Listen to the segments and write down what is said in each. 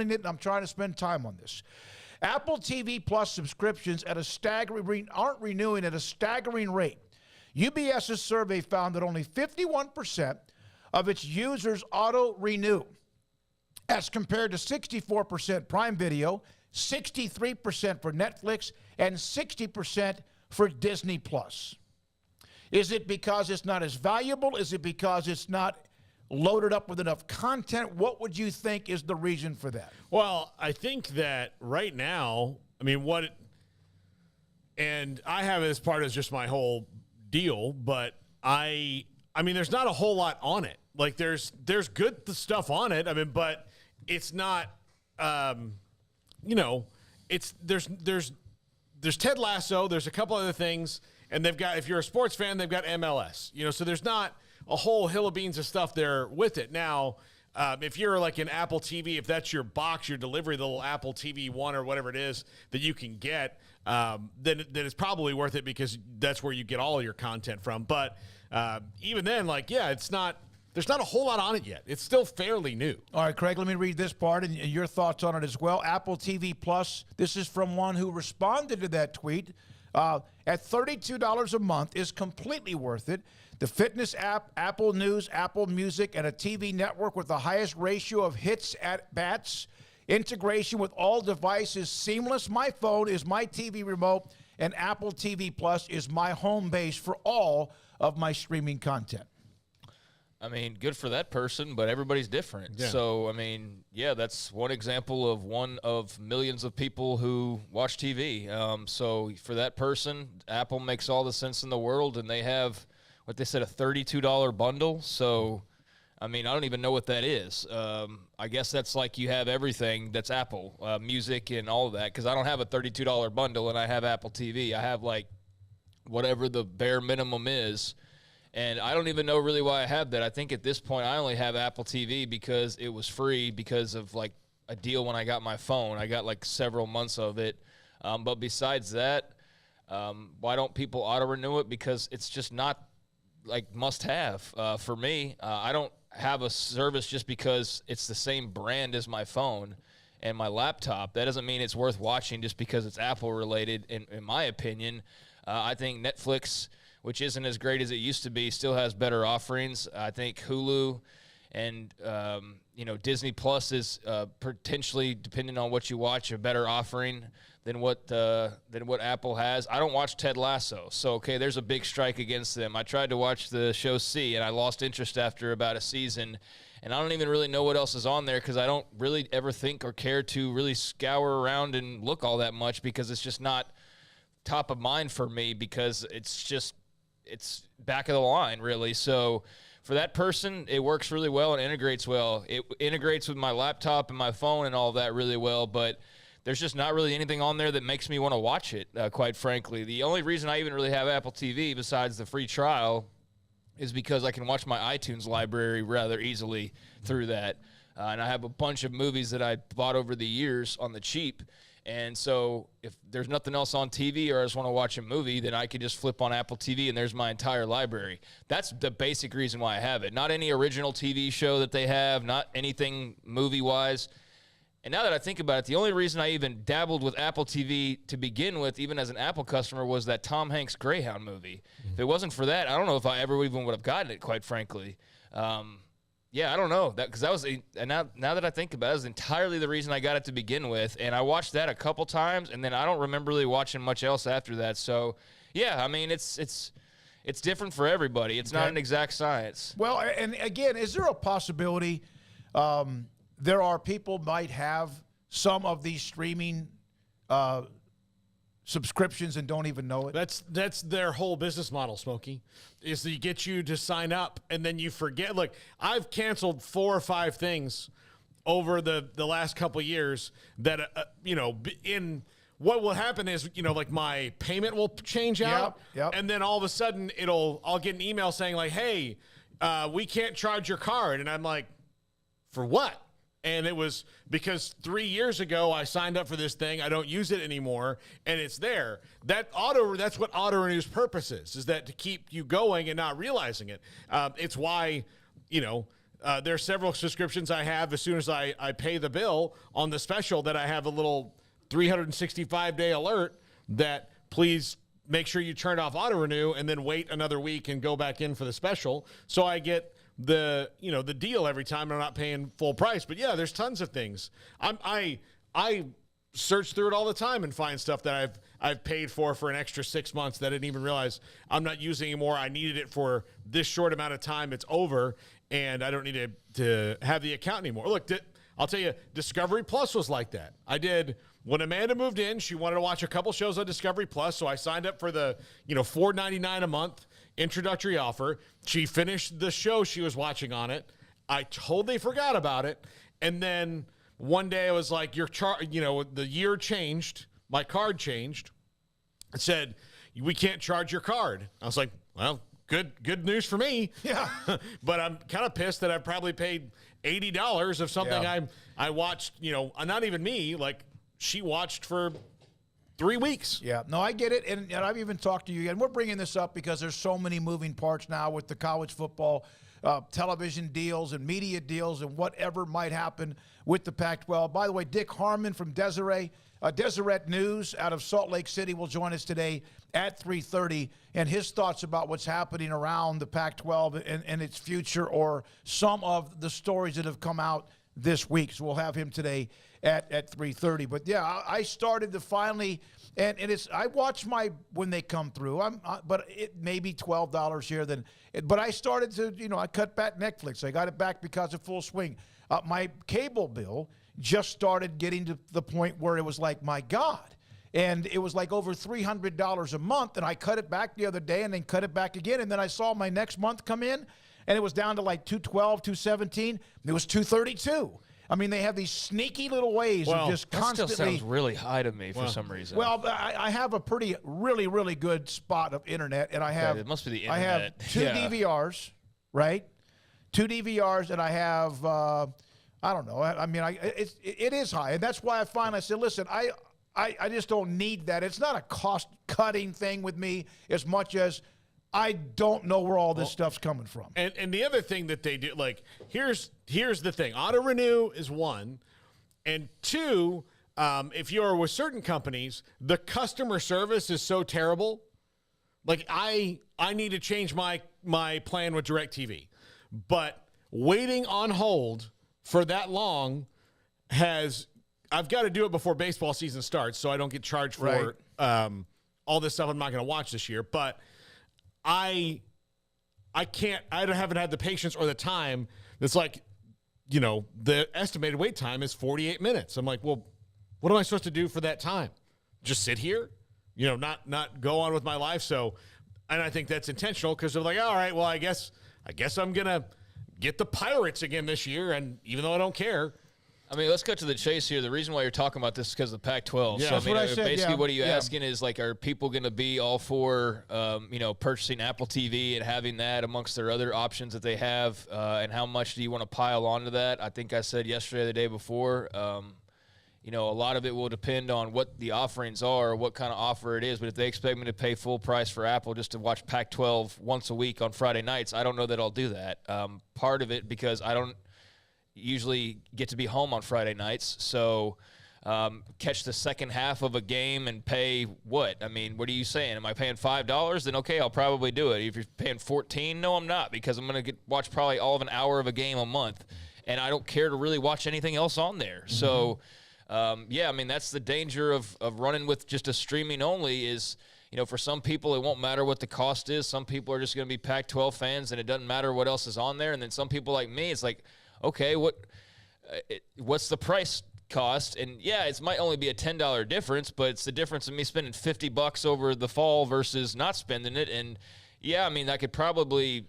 it, and I'm trying to spend time on this. Apple TV Plus subscriptions aren't renewing at a staggering rate. UBS's survey found that only 51% of its users auto-renew, as compared to 64% Prime Video, 63% for Netflix, and 60% for Disney Plus. Is it because it's not as valuable? Is it because it's not loaded up with enough content? What would you think is the reason for that? Well, I think that right now, I mean, and I have it as part of just my whole deal, but I mean, there's not a whole lot on it. Like there's good stuff on it. I mean, but it's not, there's Ted Lasso, there's a couple other things, and they've got, if you're a sports fan, they've got MLS, so there's not a whole hill of beans of stuff there with it. Now, if you're like an Apple TV, if that's your box, your delivery, the little Apple TV One or whatever it is that you can get, then it's probably worth it because that's where you get all your content from. But even then, there's not a whole lot on it yet. It's still fairly new. All right, Craig, let me read this part and your thoughts on it as well. Apple TV Plus, this is from one who responded to that tweet. At $32 a month is completely worth it. The fitness app, Apple News, Apple Music, and a TV network with the highest ratio of hits at bats. Integration with all devices seamless. My phone is my TV remote, and Apple TV Plus is my home base for all of my streaming content. I mean, good for that person, but everybody's different. Yeah. So, I mean, yeah, that's one example of one of millions of people who watch TV. So for that person, Apple makes all the sense in the world, and they have, what they said, a $32 bundle. So, I mean, I don't even know what that is. I guess that's like you have everything that's Apple, music and all of that, because I don't have a $32 bundle and I have Apple TV. I have, like, whatever the bare minimum is. And I don't even know really why I have that. I think at this point I only have Apple TV because it was free because of, like, a deal when I got my phone. I got, like, several months of it. But besides that, why don't people auto-renew it? Because it's just not, like, must-have for me. I don't have a service just because it's the same brand as my phone and my laptop. That doesn't mean it's worth watching just because it's Apple-related, in my opinion. I think Netflix, which isn't as great as it used to be, still has better offerings. I think Hulu and Disney Plus is potentially, depending on what you watch, a better offering than what Apple has. I don't watch Ted Lasso, so okay, there's a big strike against them. I tried to watch the show C, and I lost interest after about a season, and I don't even really know what else is on there because I don't really ever think or care to really scour around and look all that much because it's just not top of mind for me because it's back of the line, really. So for that person, it works really well and integrates well. It integrates with my laptop and my phone and all of that really well, but there's just not really anything on there that makes me want to watch it, quite frankly. The only reason I even really have Apple TV besides the free trial is because I can watch my iTunes library rather easily through that. And I have a bunch of movies that I bought over the years on the cheap. And so if there's nothing else on TV or I just want to watch a movie, then I can just flip on Apple TV and there's my entire library. That's the basic reason why I have it. Not any original TV show that they have, not anything movie-wise. And now that I think about it, the only reason I even dabbled with Apple TV to begin with, even as an Apple customer, was that Tom Hanks Greyhound movie. Mm-hmm. If it wasn't for that, I don't know if I ever even would have gotten it, quite frankly. Yeah, I don't know. Now that I think about it, that was entirely the reason I got it to begin with. And I watched that a couple times, and then I don't remember really watching much else after that. So, yeah, I mean, it's different for everybody. It's not an exact science. Well, and again, is there a possibility there are people might have some of these streaming subscriptions and don't even know it? That's their whole business model, Smokey, is to get you to sign up and then you forget. Look, I've canceled 4 or 5 things over the last couple of years that, in what will happen is, like my payment will change out. Yep. And then all of a sudden I'll get an email saying like, hey, we can't charge your card. And I'm like, for what? And it was because 3 years ago I signed up for this thing. I don't use it anymore, and it's there. That's what auto renew's purpose is that to keep you going and not realizing it. It's why, there are several subscriptions I have. As soon as I pay the bill on the special, that I have a little 365-day alert that please make sure you turn off auto renew and then wait another week and go back in for the special. So I get the deal every time. I'm not paying full price. But yeah, there's tons of things. I search through it all the time and find stuff that I've paid for an extra 6 months that I didn't even realize I'm not using anymore. I needed it for this short amount of time. It's over, and I don't need to have the account anymore. Look, I'll tell you, Discovery Plus was like that. When Amanda moved in, she wanted to watch a couple shows on Discovery Plus, so I signed up for the $4.99 a month introductory offer. She finished the show she was watching on it. I totally forgot about it, and then one day I was like, the year changed, my card changed. It said, we can't charge your card. I was like, well, good news for me. Yeah. But I'm kind of pissed that I probably paid $80 of something I watched, not even me, like she watched for 3 weeks. Yeah, no, I get it, and I've even talked to you, and we're bringing this up because there's so many moving parts now with the college football television deals and media deals and whatever might happen with the Pac-12. By the way, Dick Harmon from Deseret News out of Salt Lake City will join us today at 3:30, and his thoughts about what's happening around the Pac-12 and its future, or some of the stories that have come out this week. So we'll have him today at 3:30. But yeah, I started to finally, and it's, I watch when they come through. But it may be $12 here but I started to, I cut back Netflix. I got it back because of Full Swing. My cable bill just started getting to the point where it was like, my God. And it was like over $300 a month, and I cut it back the other day and then cut it back again. And then I saw my next month come in, and it was down to like $212, $217. It was $232. I mean, they have these sneaky little ways of just constantly. That still sounds really high to me for some reason. Well, I have a really good spot of internet, and I have. It must be the internet. I have two DVRs, right? Two DVRs, and I have. I don't know. I mean, it is high, and that's why I said, listen, I just don't need that. It's not a cost-cutting thing with me as much as I don't know where all this stuff's coming from. And the other thing that they do, like, here's the thing. Auto renew is one, and two, if you're with certain companies, the customer service is so terrible. Like, I need to change my plan with DirecTV, but waiting on hold for that long I've got to do it before baseball season starts, so I don't get charged for all this stuff I'm not going to watch this year. But I haven't had the patience or the time. It's like, the estimated wait time is 48 minutes. I'm like, well, what am I supposed to do for that time? Just sit here? Not go on with my life. So, and I think that's intentional because they're like, all right, well, I guess I'm going to get the Pirates again this year. And even though I don't care. I mean, let's cut to the chase here. The reason why you're talking about this is because of the Pac-12. Yeah, so, that's what I said. Basically, what are you asking is, like, are people going to be all for, purchasing Apple TV and having that amongst their other options that they have? And how much do you want to pile onto that? I think I said yesterday or the day before, a lot of it will depend on what the offerings are, or what kind of offer it is. But if they expect me to pay full price for Apple just to watch Pac-12 once a week on Friday nights, I don't know that I'll do that. Part of it because I don't usually get to be home on Friday nights, so catch the second half of a game and pay what? I mean, what are you saying? Am I paying $5? Then okay, I'll probably do it. If you're paying $14, no, I'm not, because I'm going to watch probably all of an hour of a game a month, and I don't care to really watch anything else on there. Mm-hmm. So, I mean, that's the danger of running with just a streaming only is, for some people, it won't matter what the cost is. Some people are just going to be Pac-12 fans, and it doesn't matter what else is on there. And then some people like me, it's like, okay, what's the price cost? And yeah, it might only be a $10 difference, but it's the difference of me spending $50 over the fall versus not spending it. And yeah, I mean, I could probably,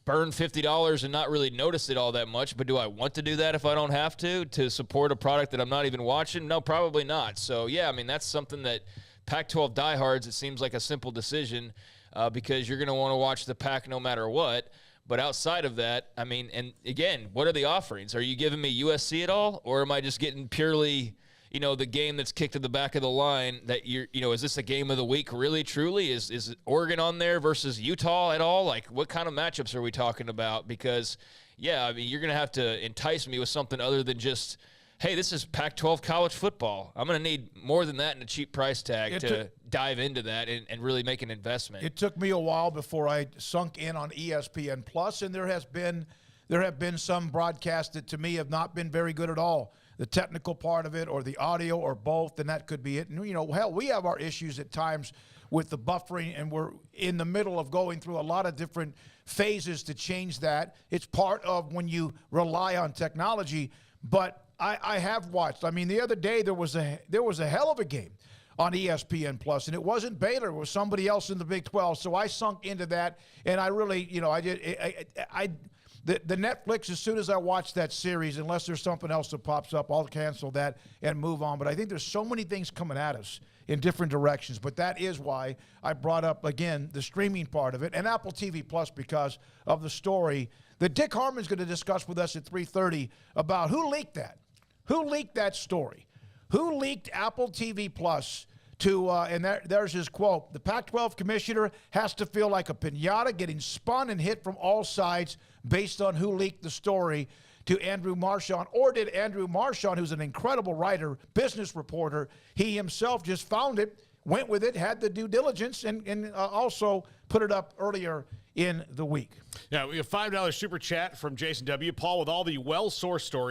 burn $50 and not really notice it all that much. But do I want to do that if I don't have to support a product that I'm not even watching? No, probably not. So yeah, I mean, that's something that Pac-12 diehards, it seems like a simple decision because you're going to want to watch the Pac no matter what. But outside of that, I mean, and again, what are the offerings? Are you giving me USC at all? Or am I just getting purely, the game that's kicked to the back of the line that is this a game of the week really, truly? Is Oregon on there versus Utah at all? Like, what kind of matchups are we talking about? Because, yeah, I mean, you're going to have to entice me with something other than just, hey, this is Pac-12 college football. I'm going to need more than that and a cheap price tag to dive into that and really make an investment. It took me a while before I sunk in on ESPN Plus, and there have been some broadcasts that to me have not been very good at all. The technical part of it or the audio or both, and that could be it. And, hell, we have our issues at times with the buffering, and we're in the middle of going through a lot of different phases to change that. It's part of when you rely on technology. But I have watched. I mean, the other day there was a hell of a game on ESPN Plus, and it wasn't Baylor. It was somebody else in the Big 12. So I sunk into that, and I really, The Netflix, as soon as I watch that series, unless there's something else that pops up, I'll cancel that and move on. But I think there's so many things coming at us in different directions. But that is why I brought up, again, the streaming part of it and Apple TV Plus because of the story that Dick Harmon's going to discuss with us at 3:30 about who leaked that. Who leaked that story? Who leaked Apple TV Plus to, and there's his quote, the Pac-12 commissioner has to feel like a piñata getting spun and hit from all sides based on who leaked the story to Andrew Marchand, or did Andrew Marchand, who's an incredible writer, business reporter, he himself just found it, went with it, had the due diligence, and also put it up earlier in the week. Yeah, we have $5 super chat from Jason W. Paul, with all the well-sourced stories